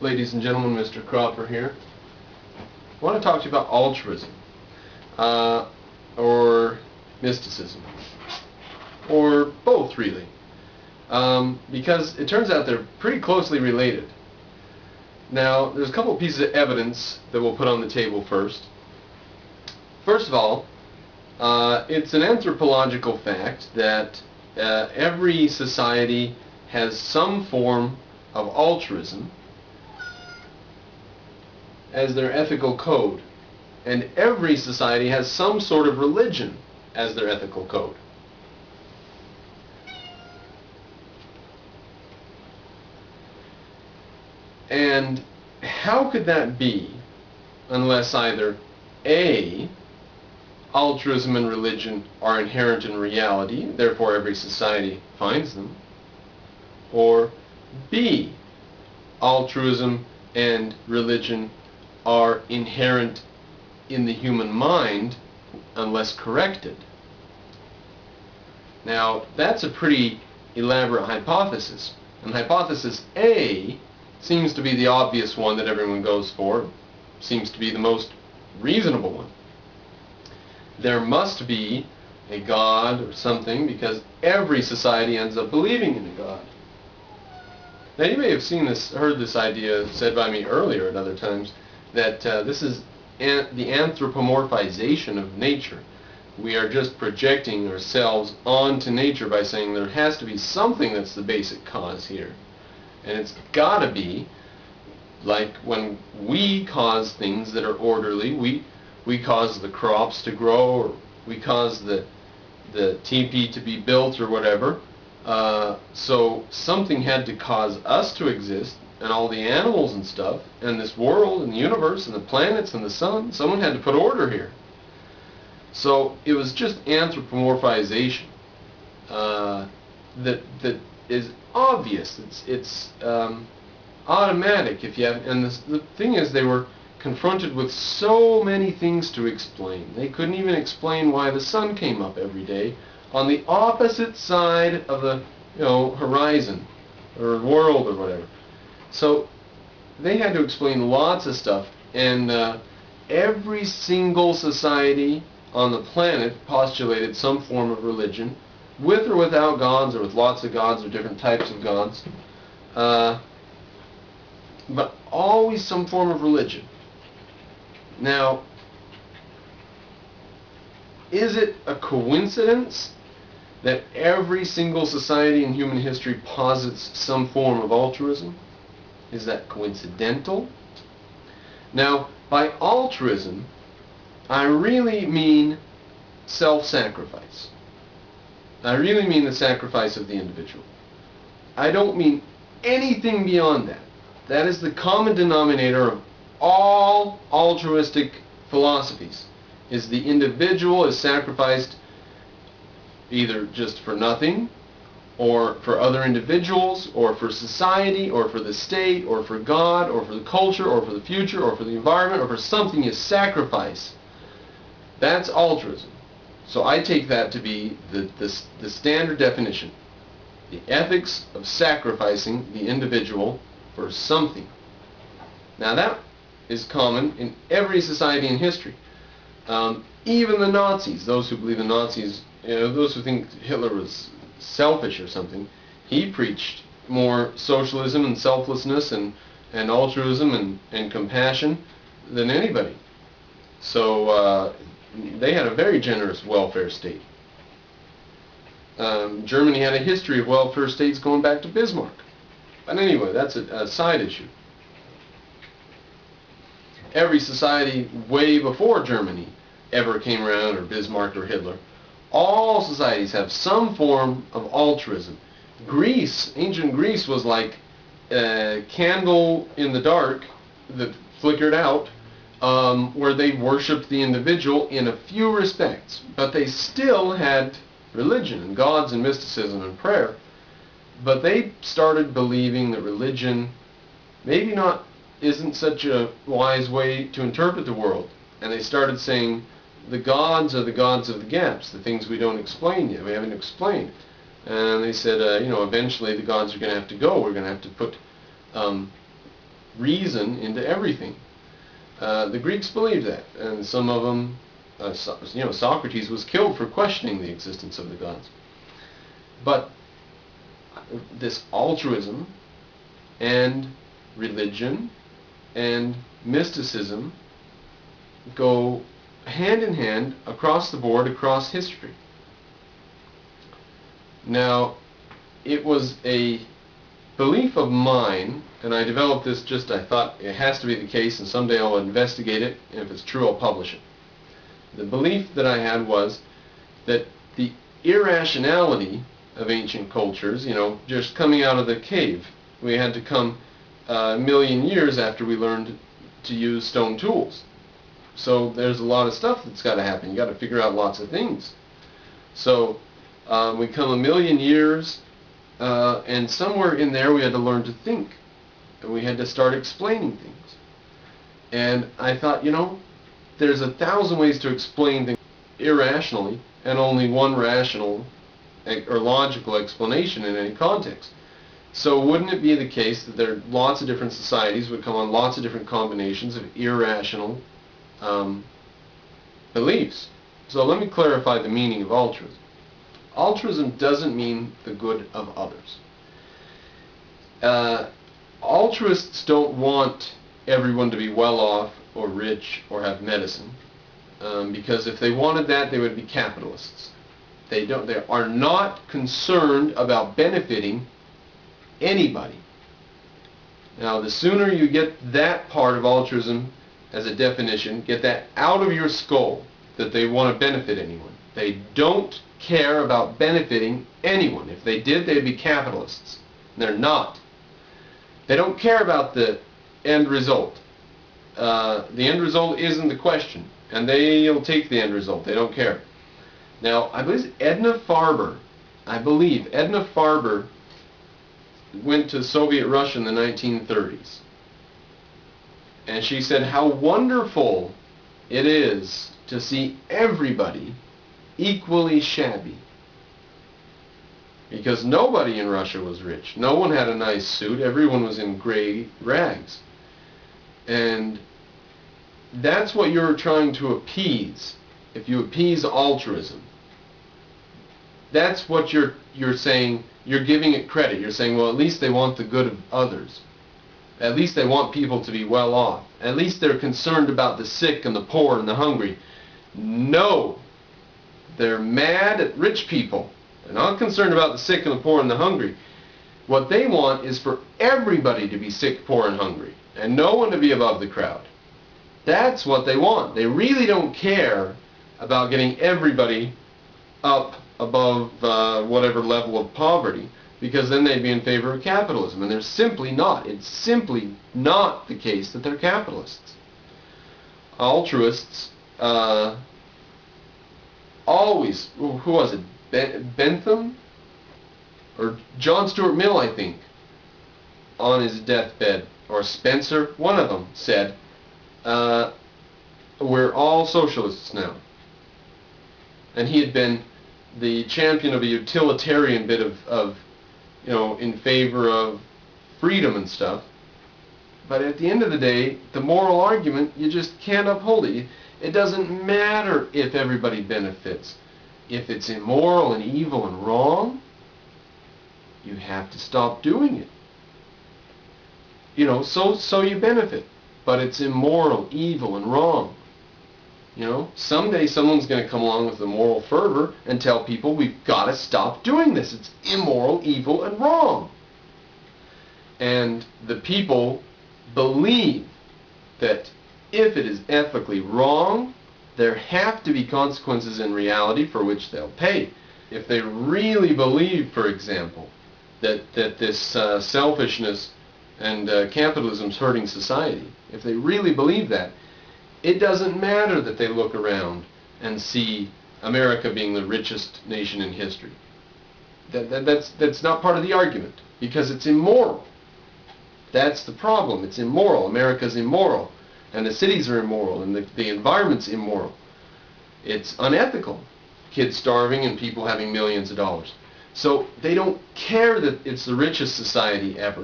Ladies and gentlemen, Mr. Cropper here. I want to talk to you about altruism, or mysticism, or both really, because it turns out they're pretty closely related. Now, there's a couple of pieces of evidence that we'll put on the table first. First of all, it's an anthropological fact that every society has some form of altruism as their ethical code, and every society has some sort of religion as their ethical code. And how could that be unless either A, altruism and religion are inherent in reality, therefore every society finds them, or B, altruism and religion are inherent in the human mind unless corrected. Now, that's a pretty elaborate hypothesis. And hypothesis A seems to be the obvious one that everyone goes for, seems to be the most reasonable one. There must be a God or something because every society ends up believing in a God. Now, you may have heard this idea said by me earlier at other times, that this is the anthropomorphization of nature. We are just projecting ourselves onto nature by saying there has to be something that's the basic cause here. And it's got to be, like when we cause things that are orderly, we cause the crops to grow, or we cause the teepee to be built or whatever. So something had to cause us to exist, and all the animals and stuff, and this world and the universe and the planets and the sun. Someone had to put order here. So it was just anthropomorphization that is obvious. It's automatic if you have. And the thing is, they were confronted with so many things to explain. They couldn't even explain why the sun came up every day on the opposite side of the horizon or world or whatever. So they had to explain lots of stuff, and every single society on the planet postulated some form of religion, with or without gods, or with lots of gods, or different types of gods, but always some form of religion. Now, is it a coincidence that every single society in human history posits some form of altruism? Is that coincidental? Now, by altruism, I really mean self-sacrifice. I really mean the sacrifice of the individual. I don't mean anything beyond that. That is the common denominator of all altruistic philosophies, is the individual is sacrificed either just for nothing, or for other individuals, or for society, or for the state, or for God, or for the culture, or for the future, or for the environment, or for something you sacrifice. That's altruism. So I take that to be the standard definition. The ethics of sacrificing the individual for something. Now that is common in every society in history. Even the Nazis, those who believe the Nazis, those who think Hitler was selfish or something, he preached more socialism and selflessness and altruism and compassion than anybody. So they had a very generous welfare state. Germany had a history of welfare states going back to Bismarck. But anyway, that's a side issue. Every society way before Germany ever came around, or Bismarck or Hitler, all societies have some form of altruism. Greece, ancient Greece, was like a candle in the dark that flickered out, where they worshipped the individual in a few respects. But they still had religion and gods and mysticism and prayer. But they started believing that religion maybe isn't such a wise way to interpret the world. And they started saying, the gods are the gods of the gaps, the things we don't explain yet, we haven't explained. And they said, eventually the gods are going to have to go. We're going to have to put reason into everything. The Greeks believed that, and some of them, Socrates was killed for questioning the existence of the gods. But this altruism and religion and mysticism go hand in hand across the board, across history. Now, it was a belief of mine, and I developed this I thought it has to be the case, and someday I'll investigate it, and if it's true I'll publish it. The belief that I had was that the irrationality of ancient cultures, just coming out of the cave, we had to come a million years after we learned to use stone tools. So there's a lot of stuff that's got to happen. You got to figure out lots of things. So we come a million years, and somewhere in there we had to learn to think, and we had to start explaining things. And I thought, there's 1,000 ways to explain things irrationally, and only one rational or logical explanation in any context. So wouldn't it be the case that there are lots of different societies would come on lots of different combinations of irrational beliefs? So let me clarify the meaning of altruism. Altruism doesn't mean the good of others. Altruists don't want everyone to be well off or rich or have medicine, because if they wanted that, they would be capitalists. They are not concerned about benefiting anybody. Now, the sooner you get that part of altruism as a definition, get that out of your skull, that they want to benefit anyone. They don't care about benefiting anyone. If they did, they'd be capitalists. They're not. They don't care about the end result. The end result isn't the question, and they'll take the end result. They don't care. Now, I believe Edna Farber went to Soviet Russia in the 1930s. And she said how wonderful it is to see everybody equally shabby. Because nobody in Russia was rich. No one had a nice suit. Everyone was in gray rags. And that's what you're trying to appease. If you appease altruism, that's what you're saying. You're giving it credit. You're saying, well, at least they want the good of others. At least they want people to be well off. At least they're concerned about the sick and the poor and the hungry. No. They're mad at rich people. They're not concerned about the sick and the poor and the hungry. What they want is for everybody to be sick, poor, and hungry, and no one to be above the crowd. That's what they want. They really don't care about getting everybody up above whatever level of poverty, because then they'd be in favor of capitalism, and they're simply not. It's simply not the case that they're capitalists. Altruists always, who was it, Bentham? Or John Stuart Mill, I think, on his deathbed, or Spencer, one of them said, we're all socialists now. And he had been the champion of a utilitarian bit of in favor of freedom and stuff. But at the end of the day, the moral argument, you just can't uphold it. It doesn't matter if everybody benefits. If it's immoral and evil and wrong, you have to stop doing it. So you benefit. But it's immoral, evil, and wrong. Someday someone's going to come along with the moral fervor and tell people we've got to stop doing this. It's immoral, evil, and wrong. And the people believe that if it is ethically wrong, there have to be consequences in reality for which they'll pay. If they really believe, for example, that this selfishness and capitalism's hurting society, if they really believe that, it doesn't matter that they look around and see America being the richest nation in history. That's not part of the argument, because it's immoral. That's the problem. It's immoral. America's immoral, and the cities are immoral, and the environment's immoral. It's unethical. Kids starving and people having millions of dollars. So they don't care that it's the richest society ever.